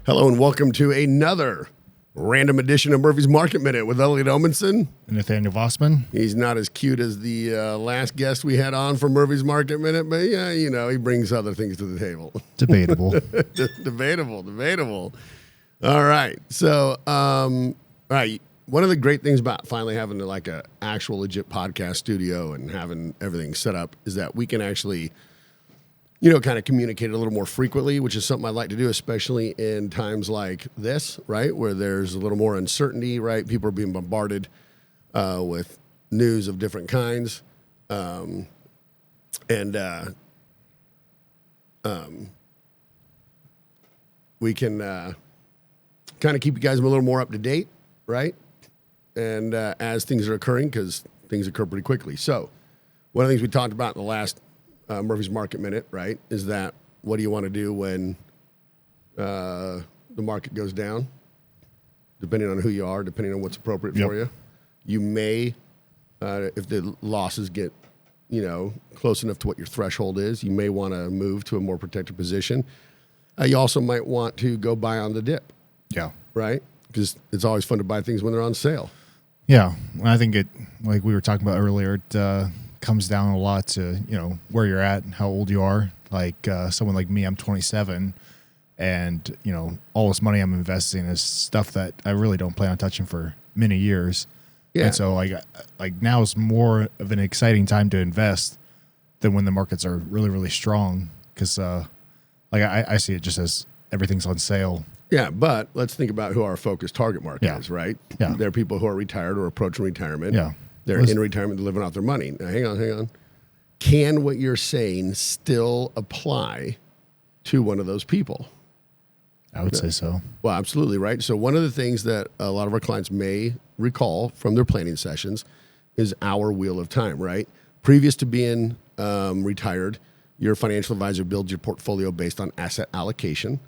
Hello and welcome to another random edition of Murphy's Market Minute with Elliot Omenson. And Nathaniel Vossman. He's not as cute as the last guest we had on for Murphy's Market Minute, but yeah, you know, he brings other things to the table. Debatable. Debatable. All right. So, all right. One of the great things about finally having like a actual legit podcast studio and having everything set up is that we can actually, you know, kind of communicate a little more frequently, which is something I like to do, especially in times like this, right, where there's a little more uncertainty, right? People are being bombarded with news of different kinds, we can kind of keep you guys a little more up to date, right? And as things are occurring, because things occur pretty quickly. So one of the things we talked about in the last Murphy's Market Minute, right, is that what do you want to do when the market goes down? Depending on who you are, depending on what's appropriate for you. You may, if the losses get, you know, close enough to what your threshold is, you may want to move to a more protected position. You also might want to go buy on the dip. Yeah. Right? Because it's always fun to buy things when they're on sale. Yeah. I think it, like we were talking about earlier, it comes down a lot to, you know, where you're at and how old you are. Like someone like me, I'm 27, and, you know, all this money I'm investing is stuff that I really don't plan on touching for many years. Yeah. And so like now is more of an exciting time to invest than when the markets are really, really strong. Because like I see it just as everything's on sale. Yeah, but let's think about who our focused target market is, right? Yeah. There are people who are retired or approaching retirement. Yeah. They're in retirement, they're living off their money. Now, hang on. Can what you're saying still apply to one of those people? I would say so. Well, absolutely, right? So one of the things that a lot of our clients may recall from their planning sessions is our wheel of time, right? Previous to being retired, your financial advisor builds your portfolio based on asset allocation.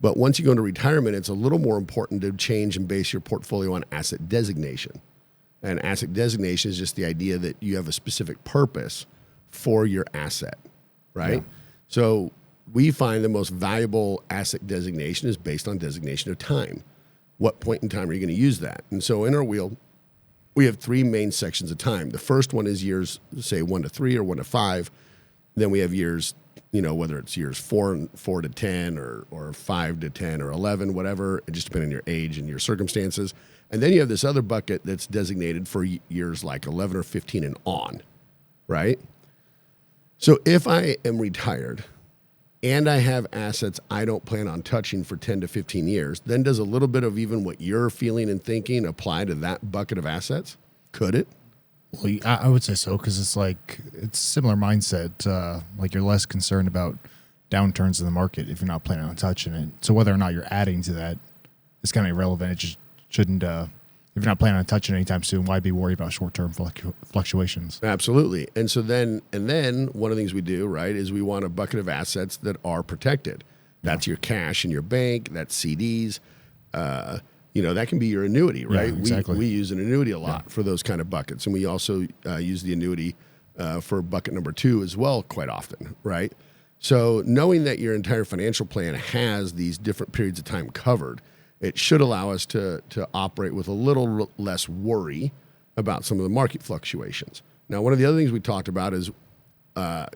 But once you go into retirement, it's a little more important to change and base your portfolio on asset designation. And asset designation is just the idea that you have a specific purpose for your asset, right? Yeah. So we find the most valuable asset designation is based on designation of time. What point in time are you going to use that? And so in our wheel, we have three main sections of time. The first one is years, say 1 to 3 or 1 to 5. Then we have years, you know, whether it's years 4 to 10 or 5 to 10 or 11, whatever, it just depends on your age and your circumstances. And then you have this other bucket that's designated for years like 11 or 15 and on, right? So if I am retired and I have assets I don't plan on touching for 10 to 15 years, then does a little bit of even what you're feeling and thinking apply to that bucket of assets? Could it? Well, I would say so, because it's like it's a similar mindset. Like you're less concerned about downturns in the market if you're not planning on touching it. So whether or not you're adding to that is kind of irrelevant. It just shouldn't. If you're not planning on touching it anytime soon, why be worried about short-term fluctuations? Absolutely. And so then one of the things we do, right, is we want a bucket of assets that are protected. That's your cash in your bank. That's CDs. You know, that can be your annuity, right? Yeah, exactly. We use an annuity a lot for those kind of buckets. And we also use the annuity for bucket number 2 as well quite often, right? So knowing that your entire financial plan has these different periods of time covered, it should allow us to operate with a little less worry about some of the market fluctuations. Now, one of the other things we talked about is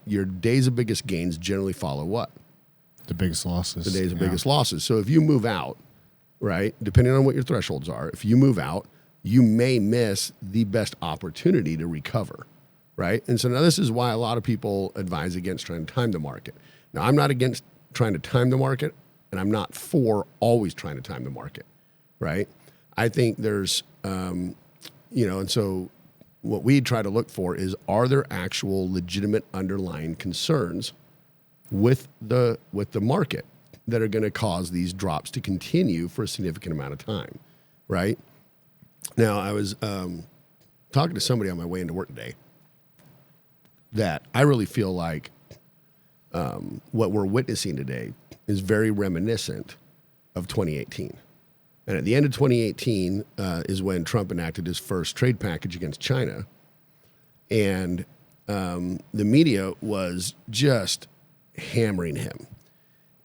your days of biggest gains generally follow what? The biggest losses. The days of biggest losses. So if you move out, right, depending on what your thresholds are, if you move out, you may miss the best opportunity to recover, right? And so now this is why a lot of people advise against trying to time the market. Now, I'm not against trying to time the market, and I'm not for always trying to time the market, right? I think there's, you know, and so what we try to look for is, are there actual legitimate underlying concerns with the market that are going to cause these drops to continue for a significant amount of time, right? Now, I was talking to somebody on my way into work today that I really feel like what we're witnessing today is very reminiscent of 2018. And at the end of 2018 is when Trump enacted his first trade package against China. And the media was just hammering him.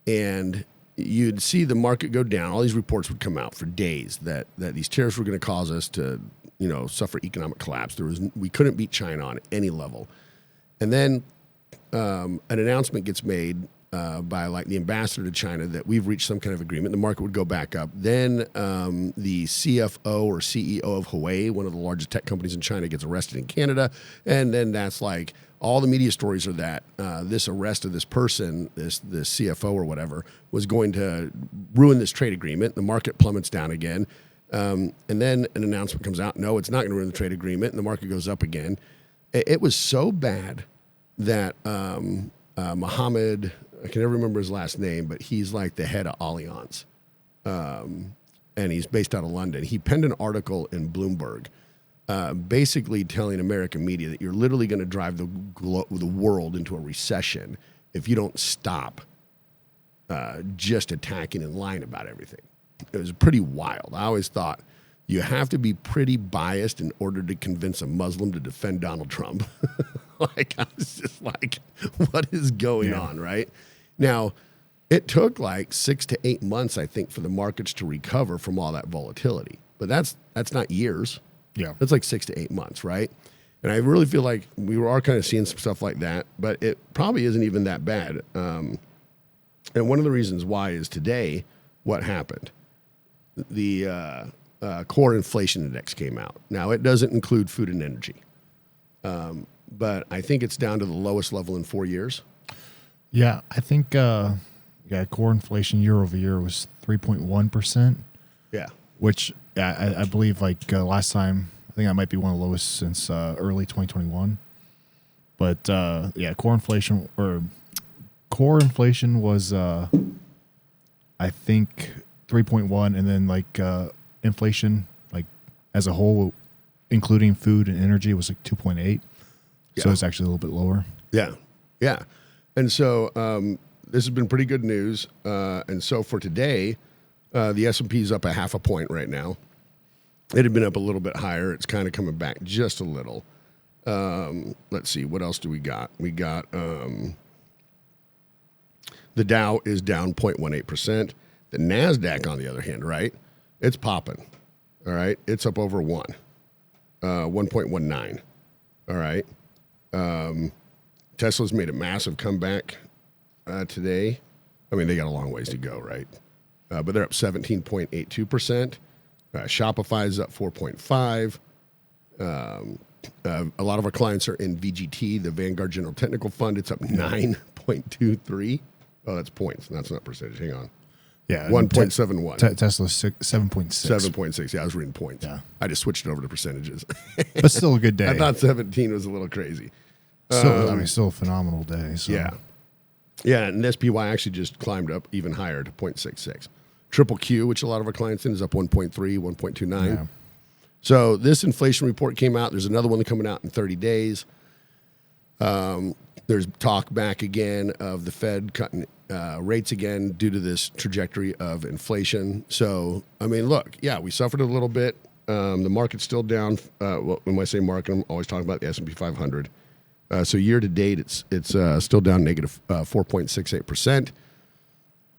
And you'd see the market go down. All these reports would come out for days that these tariffs were going to cause us to, suffer economic collapse. We couldn't beat China on any level. And then an announcement gets made by like the ambassador to China that we've reached some kind of agreement. The market would go back up. Then the CFO or CEO of Huawei, one of the largest tech companies in China, gets arrested in Canada. And then that's like all the media stories are that this arrest of this person, this CFO or whatever, was going to ruin this trade agreement. The market plummets down again. And then an announcement comes out, no, it's not going to ruin the trade agreement. And the market goes up again. It was so bad that Mohammed, I can never remember his last name, but he's like the head of Allianz. And he's based out of London. He penned an article in Bloomberg basically telling American media that you're literally going to drive the world into a recession if you don't stop just attacking and lying about everything. It was pretty wild. I always thought you have to be pretty biased in order to convince a Muslim to defend Donald Trump. Like, I was just like, what is going on, right? Now, it took like 6 to 8 months, I think, for the markets to recover from all that volatility. But that's not years. Yeah. That's like 6 to 8 months, right? And I really feel like we are kind of seeing some stuff like that, but it probably isn't even that bad. And one of the reasons why is today, what happened? The core inflation index came out. Now, it doesn't include food and energy. But I think it's down to the lowest level in 4 years. Yeah, I think core inflation year over year was 3.1%. Yeah. Which I believe like last time, I think that might be one of the lowest since early 2021. But core inflation was I think 3.1, and then like inflation like as a whole, including food and energy, was like 2.8. So it's actually a little bit lower. Yeah. Yeah. And so this has been pretty good news. And so for today, the S&P is up a 0.5 point right now. It had been up a little bit higher. It's kind of coming back just a little. Let's see. What else do we got? We got the Dow is down 0.18%. The NASDAQ, on the other hand, right? It's popping. All right. It's up over 1.19. All right. Tesla's made a massive comeback today. I mean, they got a long ways to go, right? But they're up 17.82%. Shopify's up 4.5%. A lot of our clients are in VGT, the Vanguard General Technical Fund. It's up 9.23. Oh, that's points. That's not percentage. Hang on. Yeah, 1.71. Tesla's 7.6. 7.6. Yeah, I was reading points. Yeah. I just switched it over to percentages. But still a good day. I thought 17 was a little crazy. Still a phenomenal day. So. Yeah. Yeah, and SPY actually just climbed up even higher to 0.66. Triple Q, which a lot of our clients in, is up 1.3, 1.29. Yeah. So this inflation report came out. There's another one coming out in 30 days. There's talk back again of the Fed cutting rates again due to this trajectory of inflation. So, I mean, look, yeah, we suffered a little bit. The market's still down. When I say market, I'm always talking about the S&P 500. So year to date, it's still down negative 4.68%.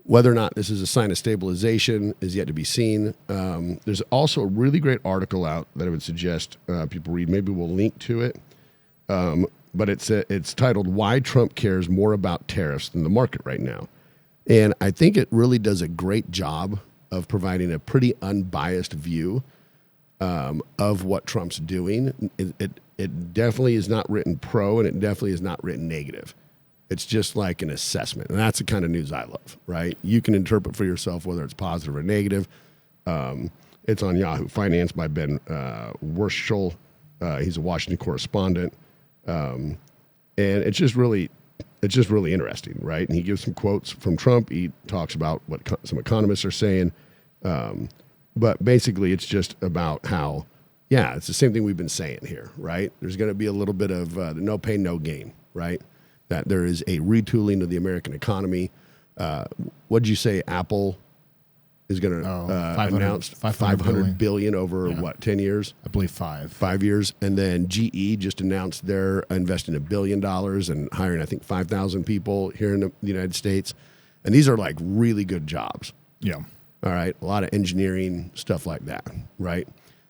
Whether or not this is a sign of stabilization is yet to be seen. There's also a really great article out that I would suggest people read. Maybe we'll link to it. But it's titled "Why Trump Cares More About Tariffs Than the Market Right Now," and I think it really does a great job of providing a pretty unbiased view of what Trump's doing. It definitely is not written pro, and it definitely is not written negative. It's just like an assessment, and that's the kind of news I love, right? You can interpret for yourself whether it's positive or negative. It's on Yahoo Finance by Ben Worschel. He's a Washington correspondent. And it's just really interesting, right? And he gives some quotes from Trump. He talks about what some economists are saying. But basically, it's just about how, it's the same thing we've been saying here, right? There's going to be a little bit of no pain, no gain, right? That there is a retooling of the American economy. What did you say? Apple is going to announce $500 billion over, 10 years? I believe 5. 5 years. And then GE just announced they're investing $1 billion and hiring, I think, 5,000 people here in the United States. And these are like really good jobs. Yeah. All right. A lot of engineering, stuff like that. Right.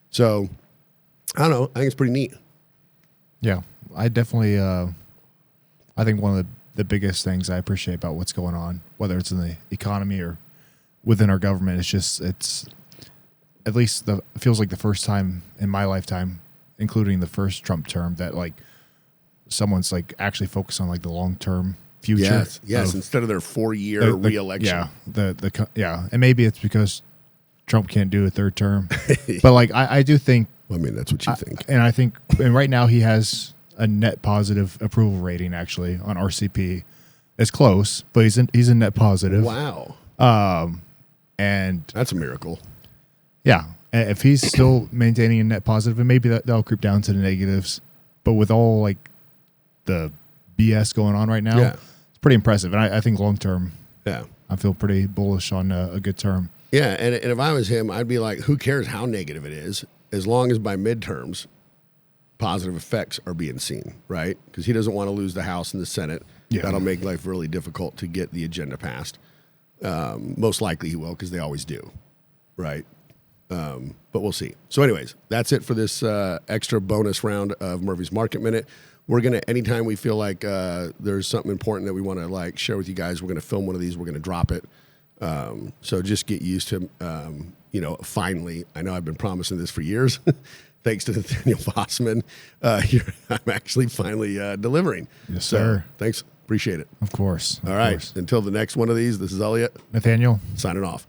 So I don't know. I think it's pretty neat. Yeah. I definitely, I think one of the biggest things I appreciate about what's going on, whether it's in the economy or within our government, it's at least it feels like the first time in my lifetime, including the first Trump term, that like someone's like actually focused on like the long-term future. Yes. Instead of their 4-year reelection. Yeah. And maybe it's because Trump can't do a third term, but like, I do think, I mean, that's what you think. And right now he has a net positive approval rating actually on RCP. It's close, but he's a net positive. Wow. And that's a miracle. Yeah. And if he's still maintaining a net positive, and maybe that'll creep down to the negatives, but with all like the BS going on right now, it's pretty impressive. And I think long term, I feel pretty bullish on a good term. Yeah. And if I was him, I'd be like, who cares how negative it is, as long as by midterms, positive effects are being seen, right? Because he doesn't want to lose the House and the Senate. Yeah. That'll make life really difficult to get the agenda passed. Most likely he will, because they always do, right? But we'll see. So anyways, that's it for this extra bonus round of Murphy's Market Minute. We're going to, anytime we feel like there's something important that we want to like share with you guys, we're going to film one of these. We're going to drop it. So just get used to, finally, I know I've been promising this for years. Thanks to Nathaniel Fossman, I'm actually finally delivering. Yes, sir. Thanks. Appreciate it. Of course. All right. Until the next one of these, this is Elliot. Nathaniel. Signing off.